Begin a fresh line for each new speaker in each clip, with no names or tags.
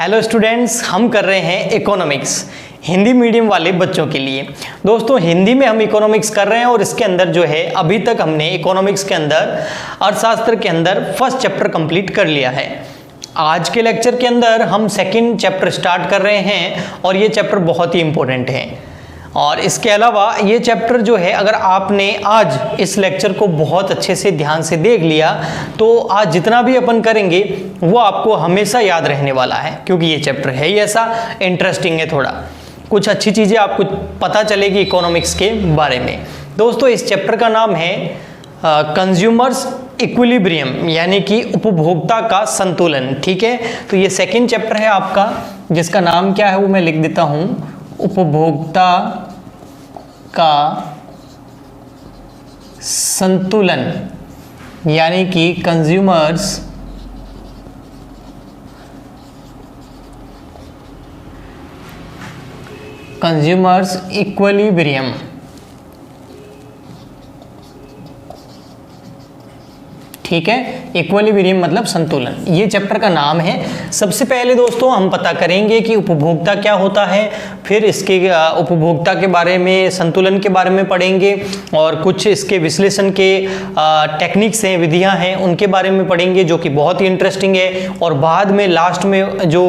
Hello students, हम कर रहे हैं इकोनॉमिक्स हिंदी मीडियम वाले बच्चों के लिए। दोस्तों हिंदी में हम इकोनॉमिक्स कर रहे हैं और इसके अंदर जो है अभी तक हमने इकोनॉमिक्स के अंदर अर्थशास्त्र के अंदर फर्स्ट चैप्टर कंप्लीट कर लिया है। आज के लेक्चर के अंदर हम सेकंड चैप्टर स्टार्ट कर रहे हैं और ये चैप्टर बहुत ही इंपॉर्टेंट है। और इसके अलावा ये चैप्टर जो है अगर आपने आज इस लेक्चर को बहुत अच्छे से ध्यान से देख लिया तो आज जितना भी अपन करेंगे वो आपको हमेशा याद रहने वाला है, क्योंकि ये चैप्टर है ही ऐसा इंटरेस्टिंग है। थोड़ा कुछ अच्छी चीज़ें आपको पता चलेगी इकोनॉमिक्स के बारे में। दोस्तों इस चैप्टर का नाम है कंज्यूमर्स इक्विलिब्रियम, यानी कि उपभोक्ता का संतुलन। ठीक है, तो ये सेकंड चैप्टर है आपका, जिसका नाम क्या है वो मैं लिख देता हूँ, उपभोक्ता का संतुलन, यानी कि कंज्यूमर्स इक्विलिब्रियम। ठीक है, इक्विलिब्रियम मतलब संतुलन, ये चैप्टर का नाम है। सबसे पहले दोस्तों हम पता करेंगे कि उपभोक्ता क्या होता है, फिर इसके उपभोक्ता के बारे में, संतुलन के बारे में पढ़ेंगे और कुछ इसके विश्लेषण के टेक्निक्स हैं, विधियां हैं, उनके बारे में पढ़ेंगे जो कि बहुत ही इंटरेस्टिंग है। और बाद में लास्ट में जो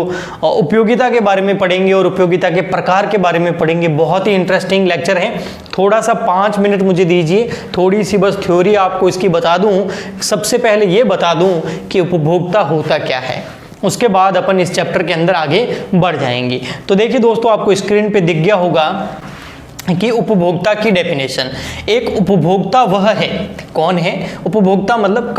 उपयोगिता के बारे में पढ़ेंगे और उपयोगिता के प्रकार के बारे में पढ़ेंगे। बहुत ही इंटरेस्टिंग लेक्चर है। थोड़ा सा 5 मिनट मुझे दीजिए, थोड़ी सी बस थ्योरी आपको इसकी बता दूं। सबसे पहले ये बता दूं कि उपभोक्ता होता क्या है, उसके बाद अपन इस चैप्टर के अंदर आगे बढ़ जाएंगे। तो देखिए दोस्तों, आपको स्क्रीन पे दिख गया होगा कि उपभोक्ता की डेफिनेशन। एक उपभोक्ता वह है, कौन है उपभोक्ता, मतलब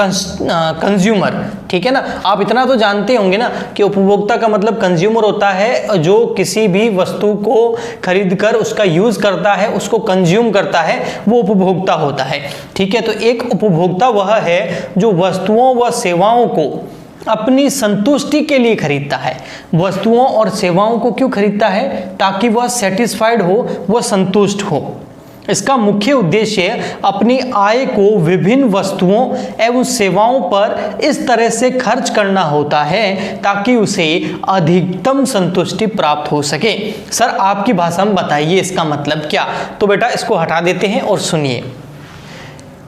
कंज्यूमर। ठीक है ना, आप इतना तो जानते होंगे ना कि उपभोक्ता का मतलब कंज्यूमर होता है जो किसी भी वस्तु को खरीदकर उसका यूज करता है, उसको कंज्यूम करता है, वो उपभोक्ता होता है। ठीक है, तो एक उपभोक्ता वह है जो वस्तुओं व सेवाओं को अपनी संतुष्टि के लिए खरीदता है। वस्तुओं और सेवाओं को क्यों खरीदता है? ताकि वह सेटिस्फाइड हो, वह संतुष्ट हो। इसका मुख्य उद्देश्य अपनी आय को विभिन्न वस्तुओं एवं सेवाओं पर इस तरह से खर्च करना होता है ताकि उसे अधिकतम संतुष्टि प्राप्त हो सके। सर आपकी भाषा में बताइए इसका मतलब क्या? तो बेटा इसको हटा देते हैं और सुनिए।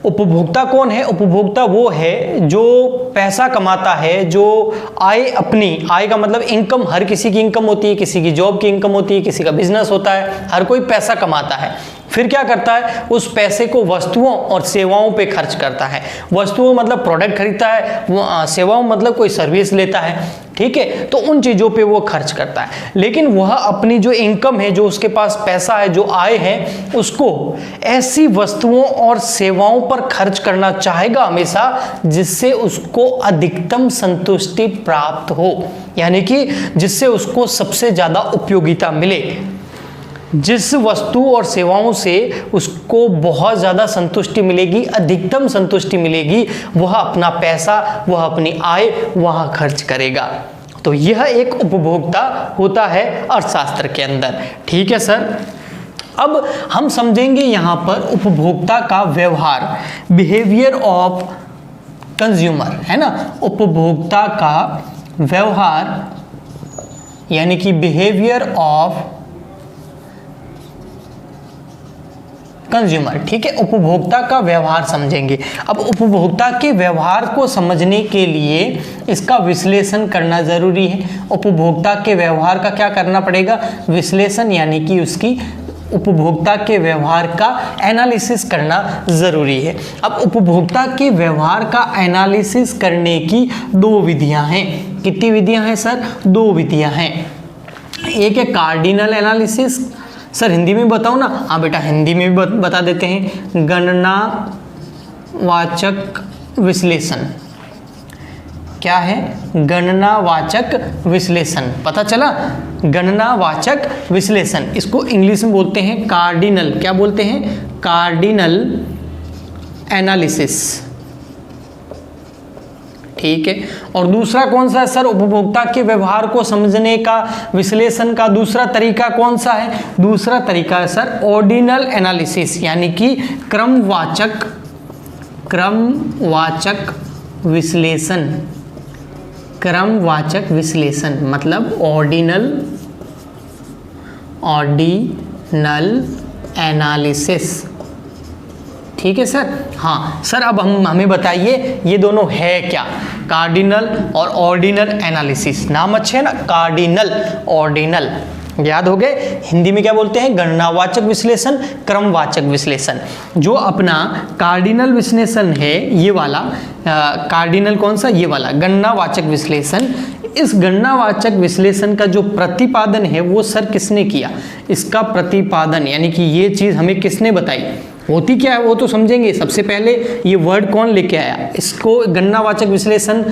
उपभोक्ता कौन है? उपभोक्ता वो है जो पैसा कमाता है, जो आय, अपनी आय का मतलब इनकम, हर किसी की इनकम होती है, किसी की जॉब की इनकम होती है, किसी का बिजनेस होता है, हर कोई पैसा कमाता है। फिर क्या करता है? उस पैसे को वस्तुओं और सेवाओं पे खर्च करता है। वस्तुओं मतलब प्रोडक्ट खरीदता है, सेवाओं मतलब कोई सर्विस लेता है। ठीक है, तो उन चीज़ों पे वो खर्च करता है। लेकिन वह अपनी जो इनकम है, जो उसके पास पैसा है, जो आय है, उसको ऐसी वस्तुओं और सेवाओं पर खर्च करना चाहेगा हमेशा जिससे उसको अधिकतम संतुष्टि प्राप्त हो, यानी कि जिससे उसको सबसे ज़्यादा उपयोगिता मिले। जिस वस्तु और सेवाओं से उसको बहुत ज़्यादा संतुष्टि मिलेगी, अधिकतम संतुष्टि मिलेगी, वह अपना पैसा, वह अपनी आय वहाँ खर्च करेगा। तो यह एक उपभोक्ता होता है अर्थशास्त्र के अंदर। ठीक है सर, अब हम समझेंगे यहाँ पर उपभोक्ता का व्यवहार, बिहेवियर ऑफ कंज्यूमर, है ना। उपभोक्ता का व्यवहार यानी कि बिहेवियर ऑफ कंज्यूमर। ठीक है, उपभोक्ता का व्यवहार समझेंगे। अब उपभोक्ता के व्यवहार को समझने के लिए इसका विश्लेषण करना जरूरी है। उपभोक्ता के व्यवहार का क्या करना पड़ेगा? विश्लेषण, यानी कि उसकी उपभोक्ता के व्यवहार का एनालिसिस करना जरूरी है। अब उपभोक्ता के व्यवहार का एनालिसिस करने की 2 विधियां हैं। कितनी विधियां हैं सर? 2 विधियां हैं। एक है कार्डिनल एनालिसिस। सर हिंदी में बताओ ना? हाँ बेटा हिंदी में भी बता देते हैं। गणनावाचक विश्लेषण। क्या है? गणनावाचक विश्लेषण। पता चला? गणनावाचक विश्लेषण, इसको इंग्लिश में बोलते हैं कार्डिनल। क्या बोलते हैं? Cardinal analysis. ठीक है, और दूसरा कौन सा है सर? उपभोक्ता के व्यवहार को समझने का, विश्लेषण का दूसरा तरीका कौन सा है? दूसरा तरीका है सर ऑर्डिनल एनालिसिस, यानी कि क्रमवाचक विश्लेषण। क्रमवाचक विश्लेषण मतलब ऑर्डिनल एनालिसिस। ठीक है सर। हाँ सर, अब हमें बताइए ये दोनों है क्या, कार्डिनल और ऑर्डिनल एनालिसिस। नाम अच्छे है ना, कार्डिनल ऑर्डिनल, याद हो गए। हिंदी में क्या बोलते हैं, गणनावाचक विश्लेषण, क्रमवाचक विश्लेषण। जो अपना कार्डिनल विश्लेषण है ये वाला, कार्डिनल कौन सा, ये वाला गणनावाचक विश्लेषण। इस गणनावाचक विश्लेषण का जो प्रतिपादन है वो सर किसने किया, इसका प्रतिपादन यानी कि ये चीज हमें किसने बताई, होती क्या है वो तो समझेंगे। सबसे पहले ये वर्ड कौन लेके आया, इसको गणनावाचक विश्लेषण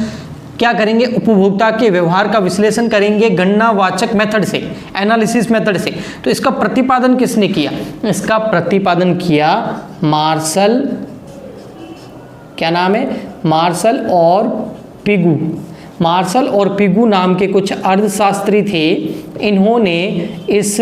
क्या करेंगे, उपभोक्ता के व्यवहार का विश्लेषण करेंगे गणनावाचक मेथड से, एनालिसिस मेथड से। तो इसका प्रतिपादन किसने किया, इसका प्रतिपादन किया मार्शल, क्या नाम है, मार्शल और पिगू। मार्शल और पिगू नाम के कुछ अर्थशास्त्री थे। इन्होंने इस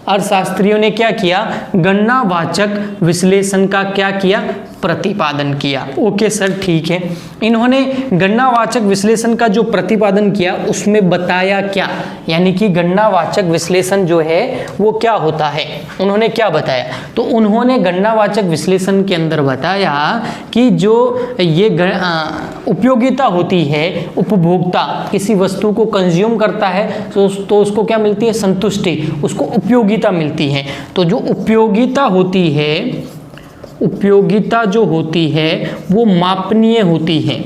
अर्थशास्त्रियों ने क्या किया, गणनावाचक विश्लेषण का क्या किया, प्रतिपादन किया। ओके सर ठीक है। इन्होंने गणनावाचक विश्लेषण का जो प्रतिपादन किया उसमें बताया क्या, यानी कि गणनावाचक विश्लेषण जो है वो क्या होता है, उन्होंने क्या बताया। तो उन्होंने गणनावाचक विश्लेषण के अंदर बताया कि जो ये उपयोगिता होती है, उपभोक्ता किसी वस्तु को कंज्यूम करता है तो उसको क्या मिलती है, संतुष्टि, उसको उपयोगिता मिलती है। तो जो उपयोगिता होती है, उपयोगिता जो होती है वो मापनीय होती है।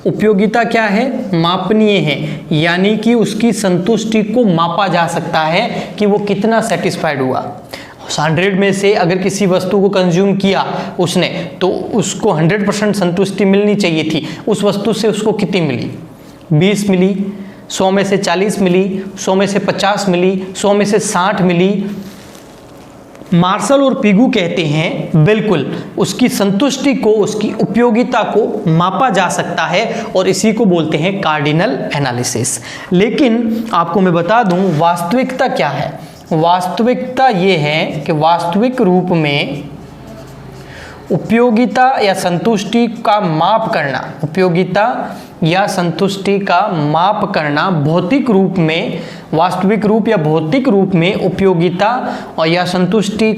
उपयोगिता क्या है, मापनीय है, यानी कि उसकी संतुष्टि को मापा जा सकता है कि वो कितना सेटिस्फाइड हुआ। 100 में से अगर किसी वस्तु को कंज्यूम किया उसने, तो उसको 100% संतुष्टि मिलनी चाहिए थी। उस वस्तु से उसको कितनी मिली, 20 मिली, 100 में से 40 मिली, 100 में से 50 मिली, 100 में से 60 मिली। मार्शल और पिगू कहते हैं बिल्कुल उसकी संतुष्टि को, उसकी उपयोगिता को मापा जा सकता है और इसी को बोलते हैं कार्डिनल एनालिसिस। लेकिन आपको मैं बता दूं वास्तविकता क्या है। वास्तविकता ये है कि वास्तविक रूप में उपयोगिता या संतुष्टि का माप करना, उपयोगिता या संतुष्टि का माप करना भौतिक रूप में, वास्तविक रूप या भौतिक रूप में उपयोगिता और या संतुष्टि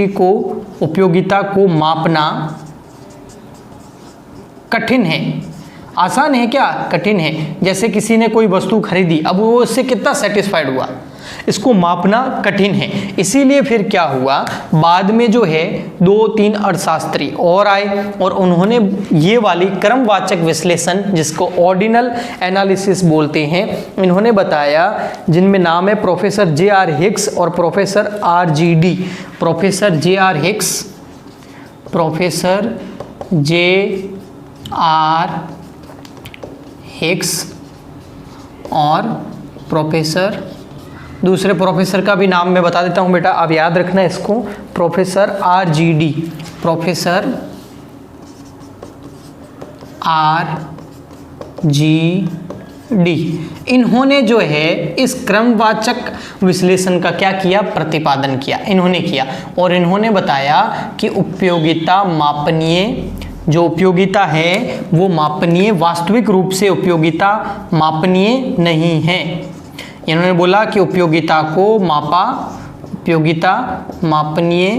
को, उपयोगिता को मापना कठिन है। आसान है क्या, कठिन है। जैसे किसी ने कोई वस्तु खरीदी, अब वो उससे कितना सेटिस्फाइड हुआ, इसको मापना कठिन है। इसीलिए फिर क्या हुआ, बाद में जो है 2-3 अर्थशास्त्री और आए और उन्होंने ये वाली क्रमवाचक विश्लेषण जिसको ऑर्डिनल एनालिसिस बोलते हैं, इन्होंने बताया, जिनमें नाम है प्रोफेसर J.R. हिक्स और professor R.G.D. Professor J.R. Hicks, professor J.R. Hicks और प्रोफेसर, दूसरे प्रोफेसर का भी नाम मैं बता देता हूं बेटा, आप याद रखना इसको, प्रोफेसर R.G.D. Professor R.G.D. इन्होंने जो है इस क्रमवाचक विश्लेषण का क्या किया, प्रतिपादन किया, इन्होंने किया। और इन्होंने बताया कि उपयोगिता मापनीय, जो उपयोगिता है वो मापनीय, वास्तविक रूप से उपयोगिता मापनीय नहीं है। इन्होंने बोला कि उपयोगिता को मापा, उपयोगिता मापनीय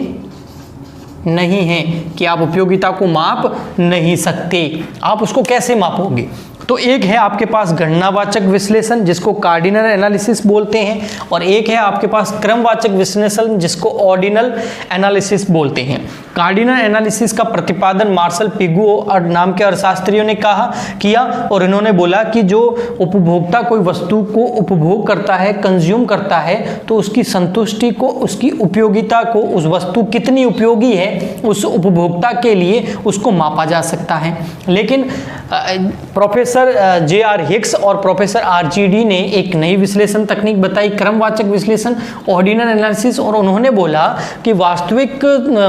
नहीं है, कि आप उपयोगिता को माप नहीं सकते। आप उसको कैसे मापोगे, तो एक है आपके पास गणनावाचक विश्लेषण जिसको कार्डिनल एनालिसिस बोलते हैं, और एक है आपके पास क्रमवाचक विश्लेषण जिसको ऑर्डिनल एनालिसिस बोलते हैं। कार्डिनल एनालिसिस का प्रतिपादन मार्शल पिगू और नाम के अर्थशास्त्रियों ने किया, और इन्होंने बोला कि जो उपभोक्ता कोई वस्तु को उपभोग करता है, कंज्यूम करता है, तो उसकी संतुष्टि को, उसकी उपयोगिता को, उस वस्तु कितनी उपयोगी है उस उपभोक्ता के लिए, उसको मापा जा सकता है। लेकिन प्रोफेसर प्रोफेसर J.R. हिक्स और प्रोफेसर RGD ने एक नई विश्लेषण तकनीक बताई, क्रमवाचक विश्लेषण, ऑर्डिनल एनालिसिस। और उन्होंने बोला कि वास्तविक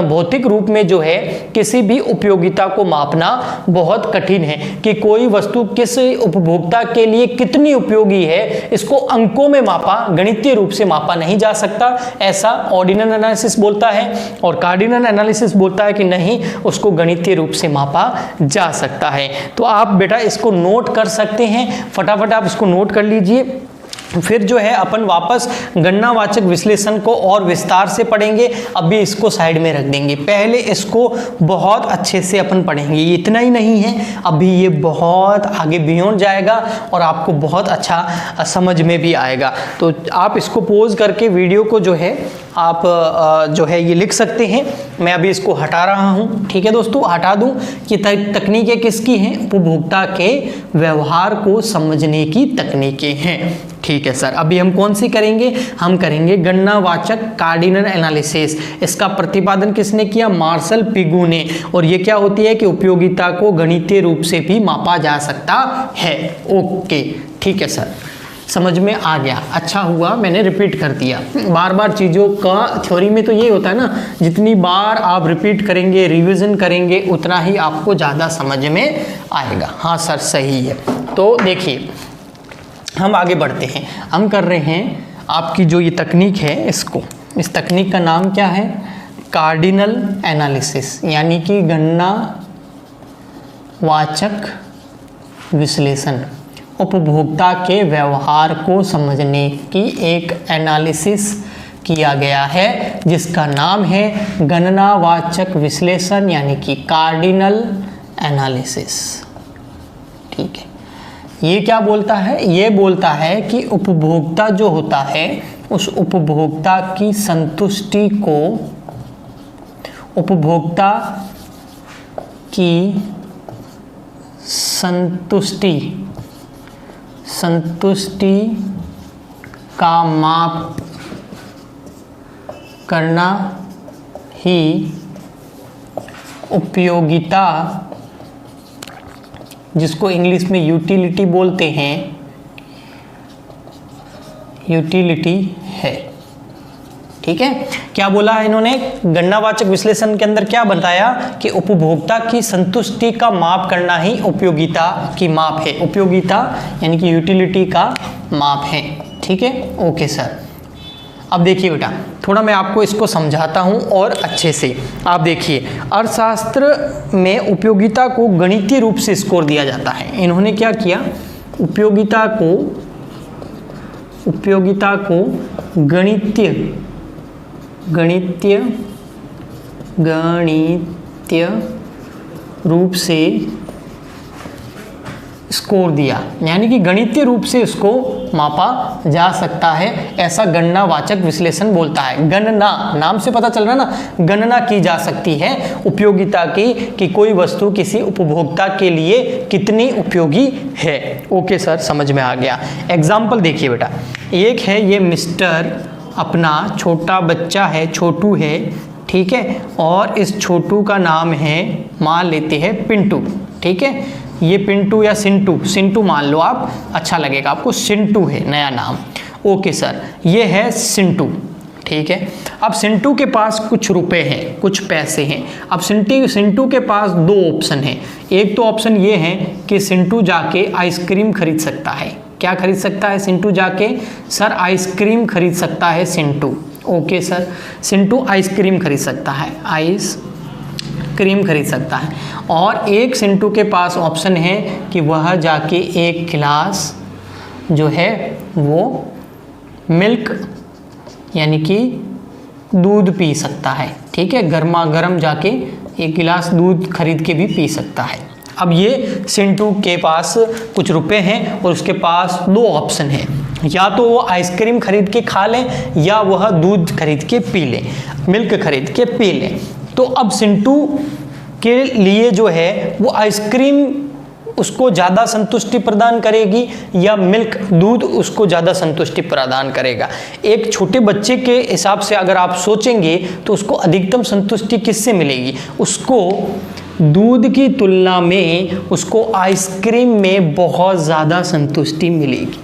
भौतिक रूप में जो है किसी भी उपयोगिता को मापना बहुत कठिन है, कि कोई वस्तु किस उपभोक्ता के लिए कितनी उपयोगी है इसको अंकों में मापा, गणितीय रूप से मापा नहीं जा सकता, ऐसा ऑर्डिनल एनालिसिस बोलता है। और कार्डिनल एनालिसिस बोलता है कि नहीं, उसको गणितीय रूप से मापा जा सकता है। तो आप बेटा इसको नोट कर सकते हैं, फटाफट आप इसको नोट कर लीजिए। फिर जो है अपन वापस गणनावाचक विश्लेषण को और विस्तार से पढ़ेंगे, अभी इसको साइड में रख देंगे, पहले इसको बहुत अच्छे से अपन पढ़ेंगे। ये इतना ही नहीं है, अभी ये बहुत आगे बियॉन्ड जाएगा और आपको बहुत अच्छा समझ में भी आएगा। तो आप इसको पॉज करके वीडियो को जो है आप जो है ये लिख सकते हैं। मैं अभी इसको हटा रहा हूँ, ठीक है दोस्तों, हटा दूँ कि तकनीकें किसकी हैं, उपभोक्ता के व्यवहार को समझने की तकनीकें हैं। ठीक है सर, अभी हम कौन सी करेंगे, हम करेंगे गणनावाचक कार्डिनल एनालिसिस। इसका प्रतिपादन किसने किया, मार्शल पिगू ने। और ये क्या होती है कि उपयोगिता को गणितीय रूप से भी मापा जा सकता है। ओके, ठीक है सर, समझ में आ गया, अच्छा हुआ मैंने रिपीट कर दिया। बार बार चीज़ों का थ्योरी में तो यही होता है ना, जितनी बार आप रिपीट करेंगे, रिवीजन करेंगे, उतना ही आपको ज़्यादा समझ में आएगा। हाँ सर, सही है। तो देखिए हम आगे बढ़ते हैं, हम कर रहे हैं आपकी जो ये तकनीक है, इसको, इस तकनीक का नाम क्या है, कार्डिनल एनालिसिस, यानी कि गणनावाचक विश्लेषण। उपभोक्ता के व्यवहार को समझने की एक एनालिसिस किया गया है जिसका नाम है गणनावाचक विश्लेषण, यानी कि कार्डिनल एनालिसिस। ठीक है, ये क्या बोलता है, ये बोलता है कि उपभोक्ता जो होता है उस उपभोक्ता की संतुष्टि को, उपभोक्ता की संतुष्टि का माप करना ही उपयोगिता, जिसको इंग्लिश में यूटिलिटी बोलते हैं, यूटिलिटी है। ठीक है, क्या बोला है इन्होंने, गणनावाचक विश्लेषण के अंदर क्या बताया कि उपभोक्ता की संतुष्टि का माप करना ही उपयोगिता की माप है, उपयोगिता यानी कि यूटिलिटी का माप है। ठीक है, ओके सर। अब देखिए बेटा, थोड़ा मैं आपको इसको समझाता हूँ और अच्छे से। आप देखिए, अर्थशास्त्र में उपयोगिता को गणितीय रूप से स्कोर दिया जाता है। इन्होंने क्या किया, उपयोगिता को गणितीय रूप से स्कोर दिया, यानी कि गणितीय रूप से इसको मापा जा सकता है, ऐसा गणनावाचक विश्लेषण बोलता है। गणना, नाम से पता चल रहा है ना, गणना की जा सकती है उपयोगिता की, कि कोई वस्तु किसी उपभोक्ता के लिए कितनी उपयोगी है। ओके सर, समझ में आ गया। एग्जाम्पल देखिए बेटा, एक है ये मिस्टर, अपना छोटा बच्चा है, छोटू है, ठीक है, और इस छोटू का नाम है, मान लेते हैं पिंटू। ठीक है, ये पिंटू या सिंटू मान लो आप, अच्छा लगेगा आपको, सिंटू है नया नाम। ओके सर, ये है सिंटू। ठीक है, अब सिंटू के पास कुछ रुपए हैं, कुछ पैसे हैं। अब सिंटू के पास दो ऑप्शन हैं। एक तो ऑप्शन ये है कि सिंटू जाके आइसक्रीम खरीद सकता है। क्या खरीद सकता है सिंटू जाके, सर आइसक्रीम खरीद सकता है Sintu. Okay sir, Sintu ice cream खरीद सकता है, आइसक्रीम खरीद सकता है। और एक सिंटू के पास ऑप्शन है कि वह जाके एक गिलास जो है वो मिल्क यानी कि दूध पी सकता है। ठीक है, गर्मा गर्म जाके एक गिलास दूध खरीद के भी पी सकता है। अब ये सिंटू के पास कुछ रुपए हैं और उसके पास दो ऑप्शन है, या तो वो आइसक्रीम खरीद के खा ले या वह दूध खरीद के पी ले, मिल्क खरीद के पी ले। तो अब सिंटू के लिए जो है वो आइसक्रीम उसको ज़्यादा संतुष्टि प्रदान करेगी या मिल्क दूध उसको ज़्यादा संतुष्टि प्रदान करेगा। एक छोटे बच्चे के हिसाब से अगर आप सोचेंगे तो उसको अधिकतम संतुष्टि किससे मिलेगी, उसको दूध की तुलना में उसको आइसक्रीम में बहुत ज़्यादा संतुष्टि मिलेगी।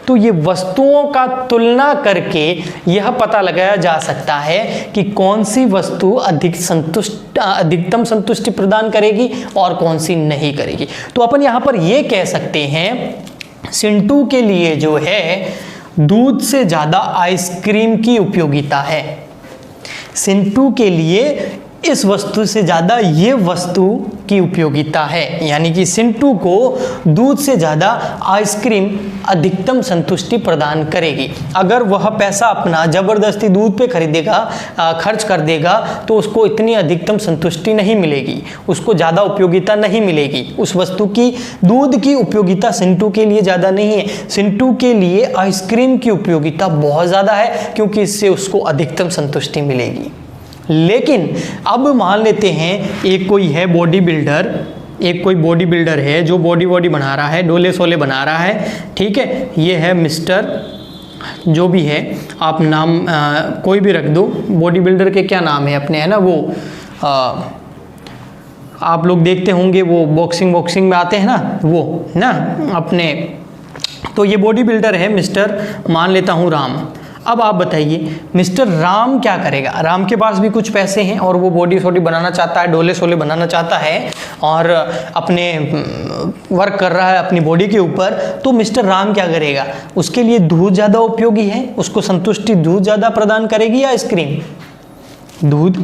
तो ये वस्तुओं का तुलना करके यह पता लगाया जा सकता है कि कौन सी वस्तु अधिकतम संतुष्टि प्रदान करेगी और कौन सी नहीं करेगी। तो अपन यहाँ पर ये कह सकते हैं सिंटू के लिए जो है दूध से ज़्यादा आइसक्रीम की उपयोगिता है। सिंटू के लिए इस वस्तु से ज़्यादा ये वस्तु की उपयोगिता है, यानी कि सिंटू को दूध से ज़्यादा आइसक्रीम अधिकतम संतुष्टि प्रदान करेगी। अगर वह पैसा अपना ज़बरदस्ती दूध पे खरीदेगा, खर्च कर देगा, तो उसको इतनी अधिकतम संतुष्टि नहीं मिलेगी, उसको ज़्यादा उपयोगिता नहीं मिलेगी। उस वस्तु की दूध की उपयोगिता सिंटू के लिए ज़्यादा नहीं है। सिंटू के लिए आइसक्रीम की उपयोगिता बहुत ज़्यादा है, क्योंकि इससे उसको अधिकतम संतुष्टि मिलेगी। लेकिन अब मान लेते हैं एक कोई है बॉडी बिल्डर, एक कोई बॉडी बिल्डर है जो बॉडी बना रहा है, डोले सोले बना रहा है, ठीक है। ये है मिस्टर, जो भी है आप नाम कोई भी रख दो। बॉडी बिल्डर के क्या नाम है अपने, है ना, वो आप लोग देखते होंगे वो बॉक्सिंग में आते हैं ना, वो ना अपने। तो ये बॉडी बिल्डर है मिस्टर, मान लेता हूँ राम। अब आप बताइए मिस्टर राम क्या करेगा। राम के पास भी कुछ पैसे हैं और वो बॉडी सोडी बनाना चाहता है, डोले सोले बनाना चाहता है और अपने वर्क कर रहा है अपनी बॉडी के ऊपर। तो मिस्टर राम क्या करेगा, उसके लिए दूध ज़्यादा उपयोगी है, उसको संतुष्टि दूध ज़्यादा प्रदान करेगी या आइसक्रीम? दूध।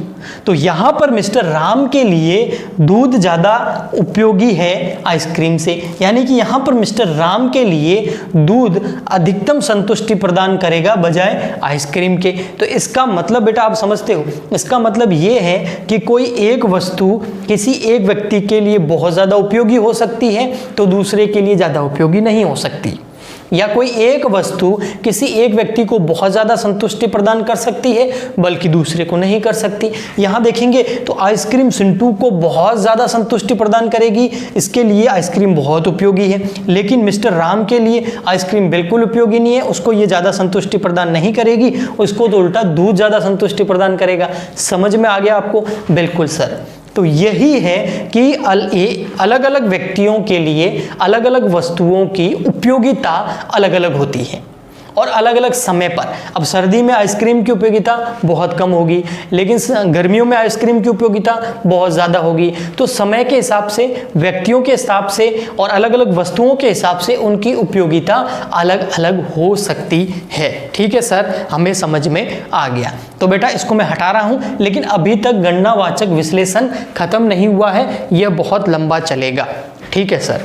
तो यहाँ पर मिस्टर राम के लिए दूध ज़्यादा उपयोगी है आइसक्रीम से, यानी कि यहाँ पर मिस्टर राम के लिए दूध अधिकतम संतुष्टि प्रदान करेगा बजाय आइसक्रीम के। तो इसका मतलब बेटा आप समझते हो, इसका मतलब ये है कि कोई एक वस्तु किसी एक व्यक्ति के लिए बहुत ज़्यादा उपयोगी हो सकती है तो दूसरे के लिए ज़्यादा उपयोगी नहीं हो सकती, या कोई एक वस्तु किसी एक व्यक्ति को बहुत ज़्यादा संतुष्टि प्रदान कर सकती है बल्कि दूसरे को नहीं कर सकती। यहाँ देखेंगे तो आइसक्रीम सिंटू को बहुत ज़्यादा संतुष्टि प्रदान करेगी, इसके लिए आइसक्रीम बहुत उपयोगी है। लेकिन मिस्टर राम के लिए आइसक्रीम बिल्कुल उपयोगी नहीं है, उसको ये ज़्यादा संतुष्टि प्रदान नहीं करेगी, उसको तो उल्टा दूध ज़्यादा संतुष्टि प्रदान करेगा। समझ में आ गया आपको? बिल्कुल सर। तो यही है कि अलग अलग व्यक्तियों के लिए अलग अलग वस्तुओं की उपयोगिता अलग अलग होती है और अलग अलग समय पर। अब सर्दी में आइसक्रीम की उपयोगिता बहुत कम होगी, लेकिन गर्मियों में आइसक्रीम की उपयोगिता बहुत ज़्यादा होगी। तो समय के हिसाब से, व्यक्तियों के हिसाब से और अलग अलग वस्तुओं के हिसाब से उनकी उपयोगिता अलग अलग हो सकती है। ठीक है सर, हमें समझ में आ गया। तो बेटा इसको मैं हटा रहा हूँ, लेकिन अभी तक गणनावाचक विश्लेषण खत्म नहीं हुआ है, यह बहुत लंबा चलेगा। ठीक है सर,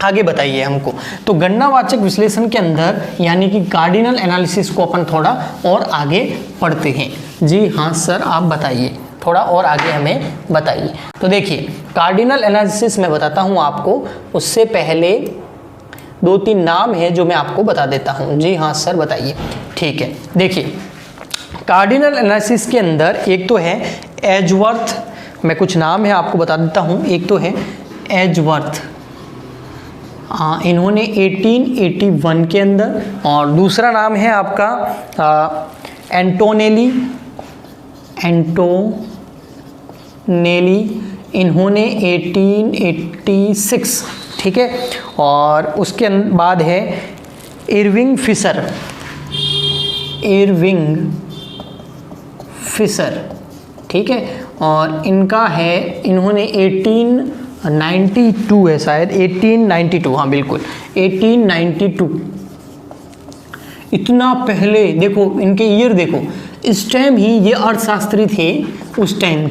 आगे बताइए हमको। तो गणनावाचक विश्लेषण के अंदर यानी कि कार्डिनल एनालिसिस को अपन थोड़ा और आगे पढ़ते हैं। जी हाँ सर, आप बताइए, थोड़ा और आगे हमें बताइए। तो देखिए कार्डिनल एनालिसिस मैं बताता हूँ आपको, उससे पहले 2-3 नाम है जो मैं आपको बता देता हूँ। जी हाँ सर बताइए। ठीक है, देखिए कार्डिनल एनालिसिस के अंदर एक तो है एजवर्थ, मैं कुछ नाम है आपको बता देता हूँ। एक तो है एजवर्थ, इन्होंने 1881 के अंदर, और दूसरा नाम है आपका एंटोनेली, इन्होंने 1886। ठीक है, और उसके बाद है इरविंग फिशर, ठीक है, और इनका है, इन्होंने 1892 है शायद, 1892, हाँ बिल्कुल 1892। इतना पहले देखो इनके ईयर देखो, इस टाइम ही ये अर्थशास्त्री थे। उस टाइम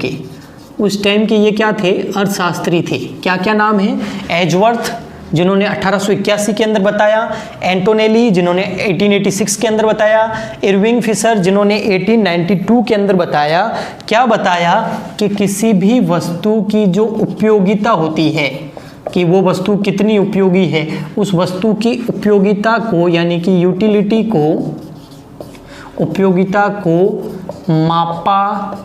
के ये क्या थे? अर्थशास्त्री थे। क्या क्या नाम है? एजवर्थ जिन्होंने 1881 के अंदर बताया, एंटोनेली जिन्होंने 1886 के अंदर बताया, इरविंग फिशर जिन्होंने 1892 के अंदर बताया। क्या बताया? कि किसी भी वस्तु की जो उपयोगिता होती है, कि वो वस्तु कितनी उपयोगी है, उस वस्तु की उपयोगिता को यानी कि यूटिलिटी को, उपयोगिता को मापा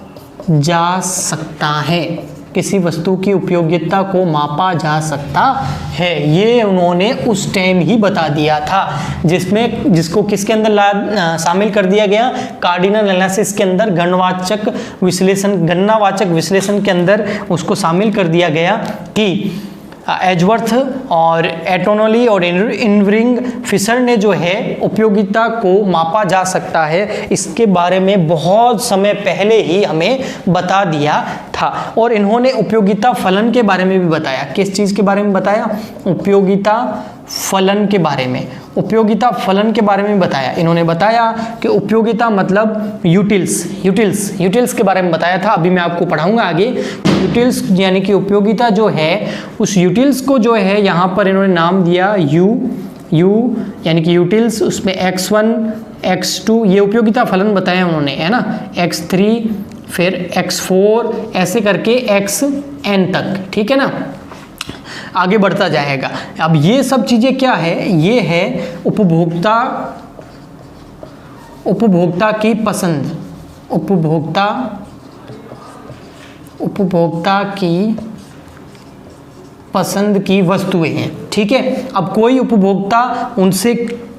जा सकता है। किसी वस्तु की उपयोगिता को मापा जा सकता है, ये उन्होंने उस टाइम ही बता दिया था, जिसको किसके अंदर शामिल कर दिया गया, कार्डिनल एनालिसिस के अंदर, गणनावाचक विश्लेषण के अंदर उसको शामिल कर दिया गया कि एजवर्थ और एटोनोली और इनरिंग फिशर ने जो है उपयोगिता को मापा जा सकता है, इसके बारे में बहुत समय पहले ही हमें बता दिया था। और इन्होंने उपयोगिता फलन के बारे में भी बताया। किस चीज़ के बारे में बताया? उपयोगिता फलन के बारे में। उपयोगिता फलन के बारे में बताया। इन्होंने बताया कि उपयोगिता मतलब यूटिल्स के बारे में बताया था। अभी मैं आपको पढ़ाऊंगा आगे। यूटिल्स यानी कि उपयोगिता जो है, उस यूटिल्स को जो है यहाँ पर इन्होंने नाम दिया यू यानी कि यूटिल्स, उसमें x1 x2 ये उपयोगिता फलन बताया उन्होंने, है ना, x3 फिर x4 ऐसे करके xn तक, ठीक है ना, आगे बढ़ता जाएगा। अब ये सब चीजें क्या है? ये है उपभोक्ता की पसंद, उपभोक्ता की पसंद की वस्तुएं हैं, ठीक है। अब कोई उपभोक्ता उनसे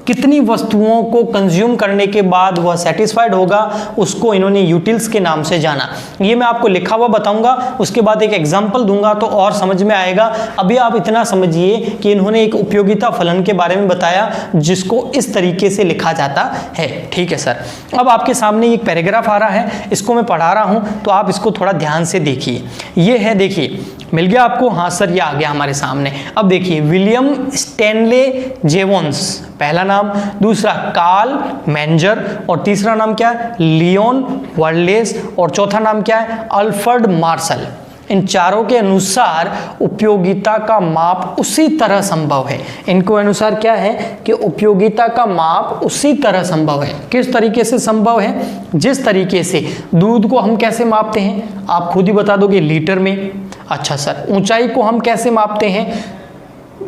कितनी वस्तुओं को कंज्यूम करने के बाद वह सेटिस्फाइड होगा, उसको इन्होंने यूटिल्स के नाम से जाना। ये मैं आपको लिखा हुआ बताऊंगा, उसके बाद एक एग्जांपल दूंगा तो और समझ में आएगा। अभी आप इतना समझिए कि इन्होंने एक उपयोगिता फलन के बारे में बताया जिसको इस तरीके से लिखा जाता है, ठीक है सर। अब आपके सामने एक पैराग्राफ आ रहा है, इसको मैं पढ़ा रहा हूं तो आप इसको थोड़ा ध्यान से देखिए। ये है, देखिए मिल गया आपको? हाँ सर, ये आ गया हमारे सामने। अब देखिए, विलियम स्टैनले जेवोन्स पहला नाम, दूसरा कार्ल मेंजर और तीसरा नाम क्या है? लियोन वर्लेस और चौथा नाम क्या है? Alfred Marshall. इन चारों के अनुसार उपयोगिता का माप उसी तरह संभव है। इनको अनुसार क्या है कि उपयोगिता का माप उसी तरह संभव है। किस तरीके से संभव है? जिस तरीके से दूध को हम कैसे मापते हैं, आप खुद ही बता दोगे, लीटर में। अच्छा सर, ऊंचाई को हम कैसे मापते हैं?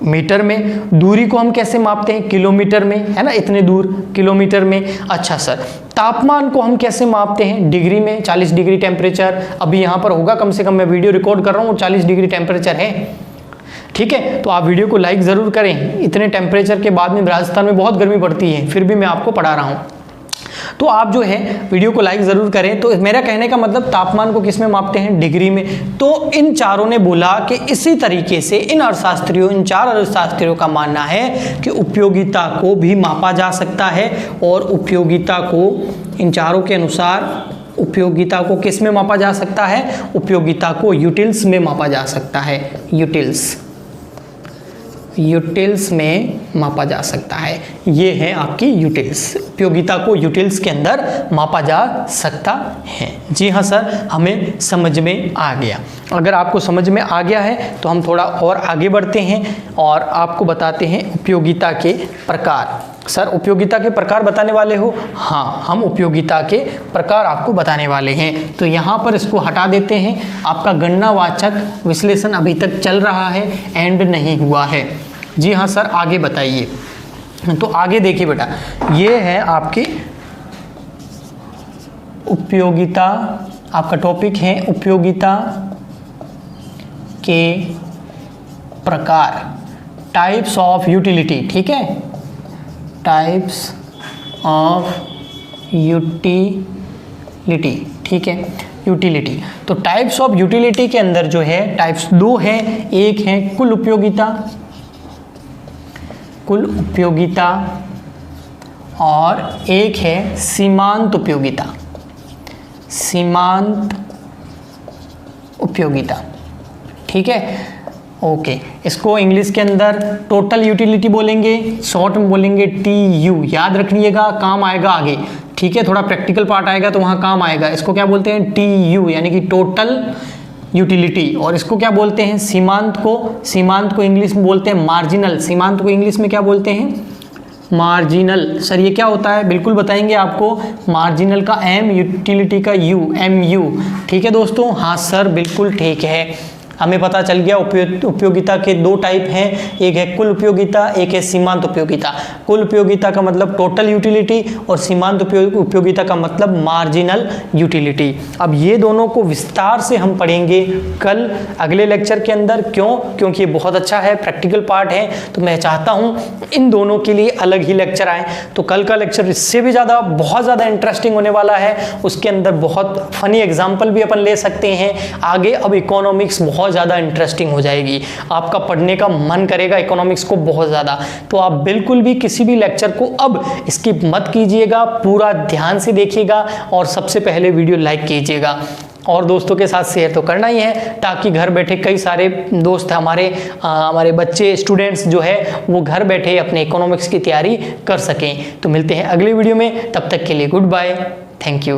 मीटर में। दूरी को हम कैसे मापते हैं? किलोमीटर में, है ना, इतने दूर किलोमीटर में। अच्छा सर, तापमान को हम कैसे मापते हैं? डिग्री में, 40 डिग्री टेम्परेचर अभी यहाँ पर होगा, कम से कम मैं वीडियो रिकॉर्ड कर रहा हूँ, 40 डिग्री टेम्परेचर है, ठीक है। तो आप वीडियो को लाइक ज़रूर करें। इतने टेम्परेचर के बाद में राजस्थान में बहुत गर्मी पड़ती है, फिर भी मैं आपको पढ़ा रहा हूँ, तो आप जो है वीडियो को लाइक ज़रूर करें। तो मेरा कहने का मतलब, तापमान को किस में मापते हैं? डिग्री में। तो इन चारों ने बोला कि इसी तरीके से इन चार अर्थशास्त्रियों का मानना है कि उपयोगिता को भी मापा जा सकता है, और उपयोगिता को, इन चारों के अनुसार उपयोगिता को किस में मापा जा सकता है? उपयोगिता को यूटिल्स में मापा जा सकता है। यूटिल्स में मापा जा सकता है। ये है आपकी यूटिल्स। उपयोगिता को यूटिल्स के अंदर मापा जा सकता है। जी हाँ सर, हमें समझ में आ गया। अगर आपको समझ में आ गया है तो हम थोड़ा और आगे बढ़ते हैं और आपको बताते हैं उपयोगिता के प्रकार। सर, उपयोगिता के प्रकार बताने वाले हो? हाँ, हम उपयोगिता के प्रकार आपको बताने वाले हैं। तो यहाँ पर इसको हटा देते हैं। आपका गणनावाचक विश्लेषण अभी तक चल रहा है, एंड नहीं हुआ है। जी हाँ सर, आगे बताइए। तो आगे देखिए बेटा, ये है आपकी उपयोगिता, आपका टॉपिक है उपयोगिता के प्रकार, टाइप्स ऑफ यूटिलिटी, ठीक है, टाइप्स ऑफ यूटिलिटी, ठीक है, यूटिलिटी। तो टाइप्स ऑफ यूटिलिटी के अंदर जो है टाइप्स दो हैं, एक है कुल उपयोगिता और एक है सीमांत उपयोगिता, ठीक है। ओके, इसको इंग्लिश के अंदर टोटल यूटिलिटी बोलेंगे, शॉर्ट में बोलेंगे TU, याद रखिएगा, काम आएगा आगे, ठीक है। थोड़ा प्रैक्टिकल पार्ट आएगा तो वहाँ काम आएगा। इसको क्या बोलते हैं? TU यानी कि टोटल यूटिलिटी। और इसको क्या बोलते हैं? सीमांत को इंग्लिश में बोलते हैं मार्जिनल। सीमांत को इंग्लिश में क्या बोलते हैं? मार्जिनल। सर ये क्या होता है? बिल्कुल बताएंगे आपको। मार्जिनल का M, यूटिलिटी का U, MU, ठीक है दोस्तों। हाँ सर, बिल्कुल ठीक है। हमें पता चल गया उपयोगिता के दो टाइप हैं, एक है कुल उपयोगिता, एक है सीमांत उपयोगिता। कुल उपयोगिता का मतलब टोटल यूटिलिटी और सीमांत उपयोगिता का मतलब मार्जिनल यूटिलिटी। अब ये दोनों को विस्तार से हम पढ़ेंगे कल अगले लेक्चर के अंदर। क्यों? क्योंकि ये बहुत अच्छा है, प्रैक्टिकल पार्ट है, तो मैं चाहता हूं इन दोनों के लिए अलग ही लेक्चर आए। तो कल का लेक्चर इससे भी ज़्यादा बहुत ज़्यादा इंटरेस्टिंग होने वाला है। उसके अंदर बहुत फनी एग्जाम्पल भी अपन ले सकते हैं आगे। अब इकोनॉमिक्स बहुत ज़्यादा इंटरेस्टिंग हो जाएगी, आपका पढ़ने का मन करेगा इकोनॉमिक्स को बहुत ज़्यादा। तो आप बिल्कुल भी किसी भी लेक्चर को अब स्किप मत कीजिएगा, पूरा ध्यान से देखिएगा और सबसे पहले वीडियो लाइक कीजिएगा और दोस्तों के साथ शेयर तो करना ही है, ताकि घर बैठे कई सारे दोस्त हमारे बच्चे स्टूडेंट्स जो है वो घर बैठे अपने इकोनॉमिक्स की तैयारी कर सकें। तो मिलते हैं अगले वीडियो में, तब तक के लिए गुड बाय, थैंक यू।